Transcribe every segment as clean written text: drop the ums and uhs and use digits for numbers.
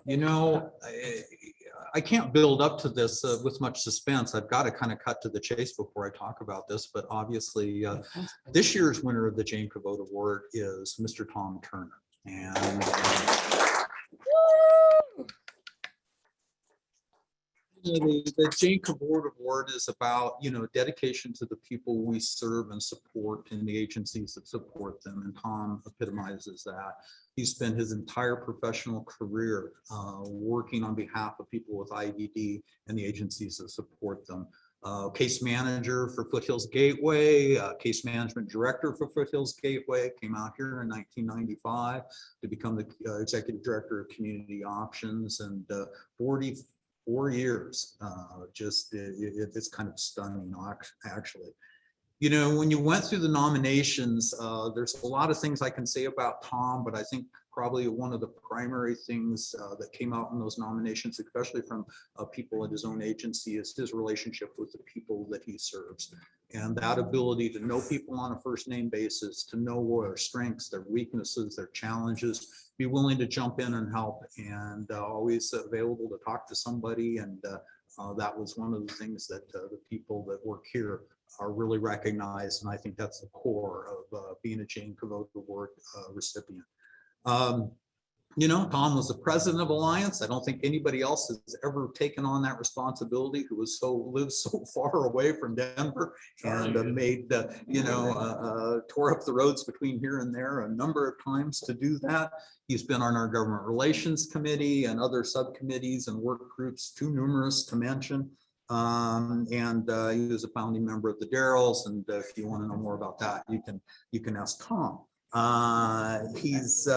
You know, I can't build up to this with much suspense. I've got to kind of cut to the chase before I talk about this, but obviously this year's winner of the Jane Covode Award is Mr. Tom Turner. And the Jane Covode Award is about, you know, dedication to the people we serve and support and the agencies that support them. And Tom epitomizes that. He spent his entire professional career working on behalf of people with IDD and the agencies that support them. Case manager for Foothills Gateway, case management director for Foothills Gateway, came out here in 1995 to become the executive director of community options, and 44 years. It's kind of stunning, actually. You know, when you went through the nominations, there's a lot of things I can say about Tom, but I think probably one of the primary things that came out in those nominations, especially from people at his own agency, is his relationship with the people that he serves. And that ability to know people on a first name basis, to know their strengths, their weaknesses, their challenges, be willing to jump in and help, and always available to talk to somebody. And that was one of the things that the people that work here are really recognized. And I think that's the core of being a Jane Covode Award recipient. You know, Tom was the president of Alliance. I don't think anybody else has ever taken on that responsibility who was lives so far away from Denver, and made, you know, tore up the roads between here and there a number of times to do that. He's been on our government relations committee and other subcommittees and work groups, too numerous to mention. And he was a founding member of the Darrells. And if you want to know more about that, you can ask Tom. He's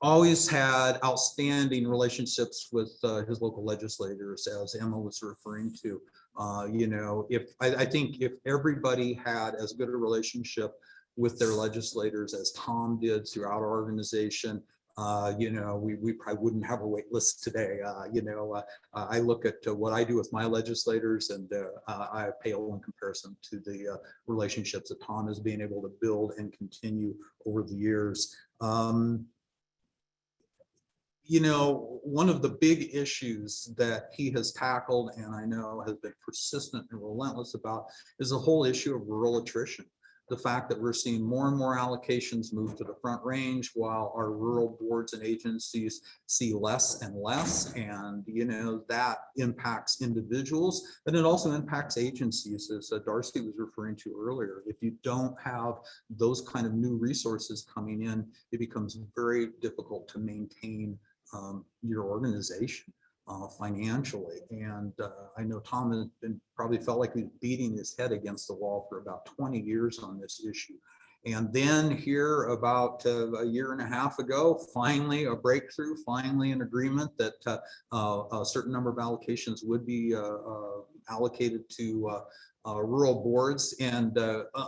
always had outstanding relationships with his local legislators, as Emma was referring to. You know, I think if everybody had as good a relationship with their legislators as Tom did throughout our organization, you know, we probably wouldn't have a wait list today. You know, I look at what I do with my legislators, and I pale in comparison to the relationships that Tom has been able to build and continue over the years. You know, one of the big issues that he has tackled, and I know has been persistent and relentless about, is the whole issue of rural attrition. The fact that we're seeing more and more allocations move to the Front Range, while our rural boards and agencies see less and less. And, you know, that impacts individuals, but it also impacts agencies, as Darcy was referring to earlier. If you don't have those kind of new resources coming in, it becomes very difficult to maintain your organization financially. And I know Tom has probably felt like he's beating his head against the wall for about 20 years on this issue. And then here about a year and a half ago, finally a breakthrough, finally an agreement that a certain number of allocations would be allocated to rural boards. And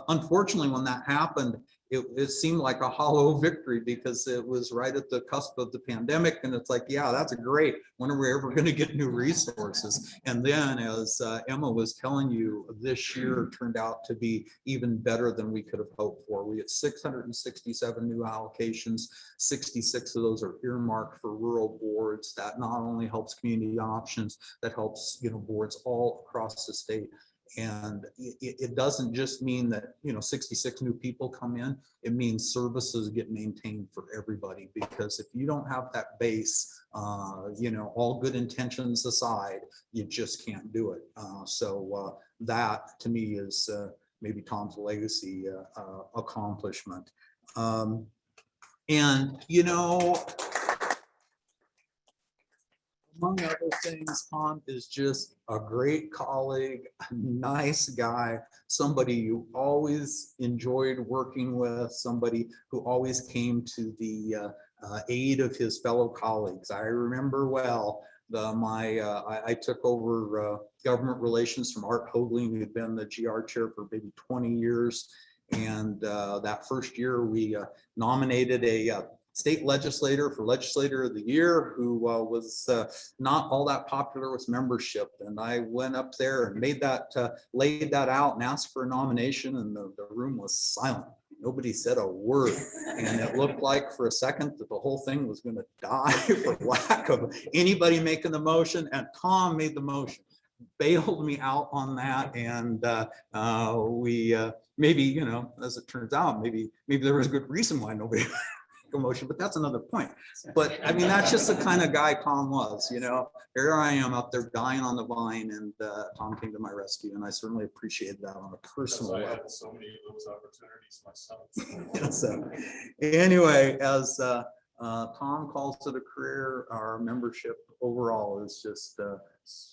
unfortunately, when that happened, it seemed like a hollow victory, because it was right at the cusp of the pandemic. And it's like, yeah, that's great. When are we ever going to get new resources? And then, as Emma was telling you, this year turned out to be even better than we could have hoped for. We had 667 new allocations. 66 of those are earmarked for rural boards. That not only helps community options, that helps, you know, boards all across the state. And it doesn't just mean that, you know, 66 new people come in. It means services get maintained for everybody, because if you don't have that base, you know, all good intentions aside, you just can't do it. So that to me is maybe Tom's legacy accomplishment. And, you know, among other things, Tom is just a great colleague, a nice guy, somebody you always enjoyed working with, somebody who always came to the aid of his fellow colleagues. I remember well, I took over government relations from Art Hoagling, who had been the GR chair for maybe 20 years. And that first year, we nominated a state legislator for Legislator of the Year, who was not all that popular with membership. And I went up there and laid that out and asked for a nomination, and the room was silent. Nobody said a word. And it looked like for a second that the whole thing was going to die for lack of anybody making the motion. And Tom made the motion, bailed me out on that. And we maybe, you know, as it turns out, maybe there was a good reason why nobody made a motion, but that's another point. But I mean, that's just the kind of guy Tom was, you know. Here I am out there dying on the vine, and Tom came to my rescue, and I certainly appreciated that on a personal level. I had so many of those opportunities myself. So anyway, as Tom calls it a career, our membership overall is just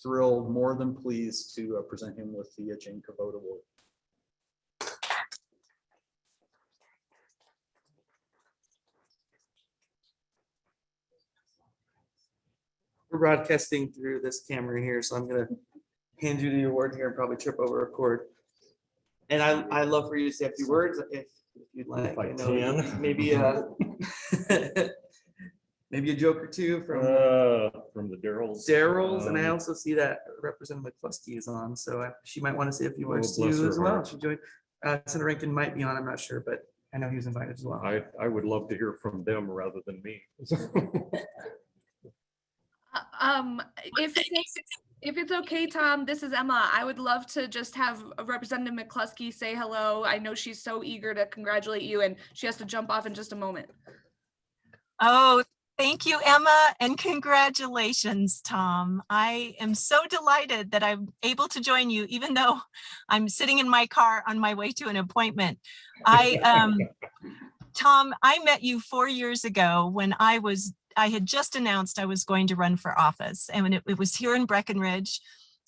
thrilled, more than pleased to present him with the Jane Covode Award. We're broadcasting through this camera here, so I'm gonna hand you the award here and probably trip over a cord. And I love for you to say a few words if you'd like. If I know can. maybe maybe a joke or two from the Darrells. and I also see that Representative McCluskey is on, so she might want to say a few words to bless you her as well. heart. She joined. Senator Rankin might be on, I'm not sure, but I know he was invited as well. I would love to hear from them rather than me. If it's okay, Tom, this is Emma. I would love to just have Representative McCluskey say hello. I know she's so eager to congratulate you, and she has to jump off in just a moment. Oh, thank you, Emma, and congratulations, Tom. I am so delighted that I'm able to join you, even though I'm sitting in my car on my way to an appointment. Tom, I met you 4 years ago when I had just announced I was going to run for office, and it was here in Breckenridge,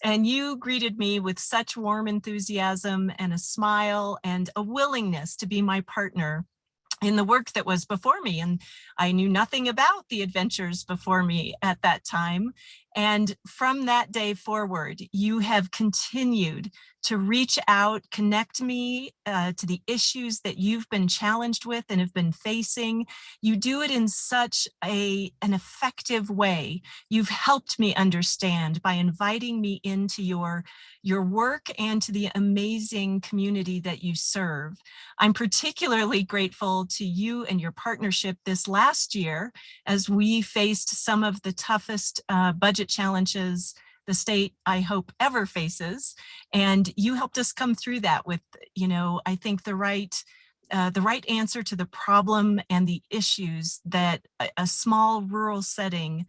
and you greeted me with such warm enthusiasm and a smile and a willingness to be my partner in the work that was before me. And I knew nothing about the adventures before me at that time. And from that day forward, you have continued to reach out, connect me to the issues that you've been challenged with and have been facing. You do it in such an effective way. You've helped me understand by inviting me into your work and to the amazing community that you serve. I'm particularly grateful to you and your partnership this last year as we faced some of the toughest budget challenges the state, I hope, ever faces. And you helped us come through that with, you know, I think the right answer to the problem and the issues that a small rural setting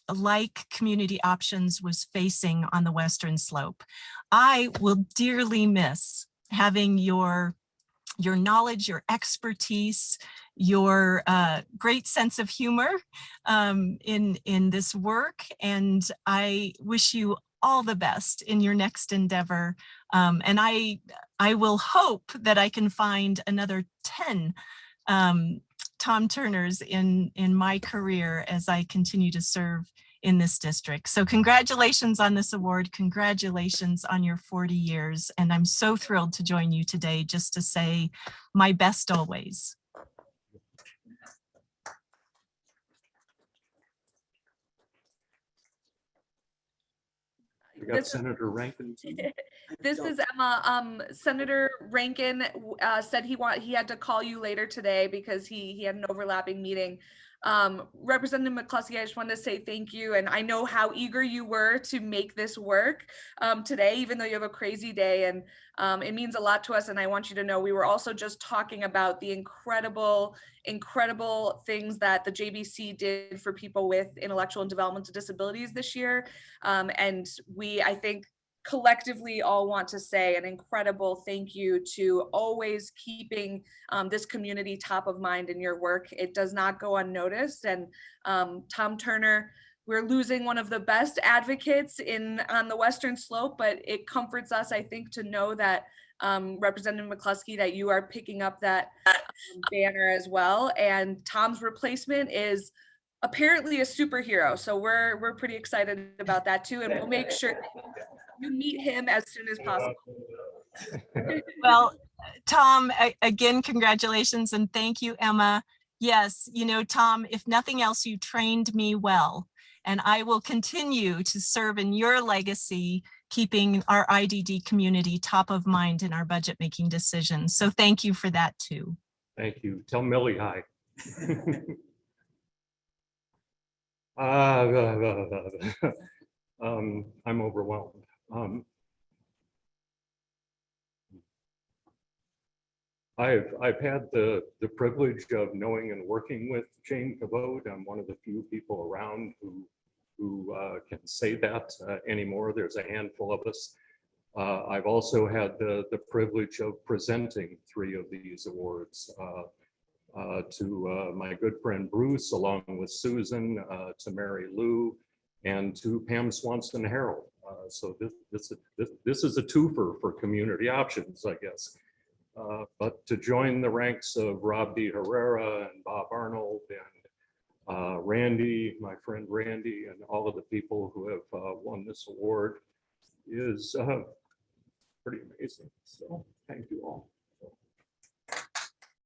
like Community Options was facing on the Western Slope. I will dearly miss having your knowledge, your expertise, your great sense of humor in this work. And I wish you all the best in your next endeavor. And I will hope that I can find another 10 Tom Turners in my career as I continue to serve in this district. So congratulations on this award. Congratulations on your 40 years. And I'm so thrilled to join you today just to say my best always. We got Senator Rankin. This is Emma. Senator Rankin said he had to call you later today because he had an overlapping meeting. Representative McCluskey, I just wanted to say thank you. And I know how eager you were to make this work today, even though you have a crazy day. And it means a lot to us. And I want you to know we were also just talking about the incredible things that the JBC did for people with intellectual and developmental disabilities this year. And I think, collectively all want to say an incredible thank you to always keeping this community top of mind in your work. It does not go unnoticed. And Tom Turner, we're losing one of the best advocates on the Western Slope, but it comforts us, I think, to know that Representative McCluskey, that you are picking up that banner as well. And Tom's replacement is apparently a superhero. So we're pretty excited about that too. And we'll make sure you meet him as soon as possible. Well, Tom, again, congratulations and thank you, Emma. Yes, you know, Tom, if nothing else, you trained me well, and I will continue to serve in your legacy, keeping our IDD community top of mind in our budget making decisions. So thank you for that too. Thank you. Tell Millie hi. I'm overwhelmed. I've had the privilege of knowing and working with Jane Covode. I'm one of the few people around who can say that anymore. There's a handful of us. I've also had the privilege of presenting 3 of these awards to my good friend Bruce, along with Susan, to Mary Lou, and to Pam Swanson Harold. So this is a twofer for community options, I guess. But to join the ranks of Rob D. Herrera and Bob Arnold and Randy, my friend Randy, and all of the people who have won this award is pretty amazing. So thank you all.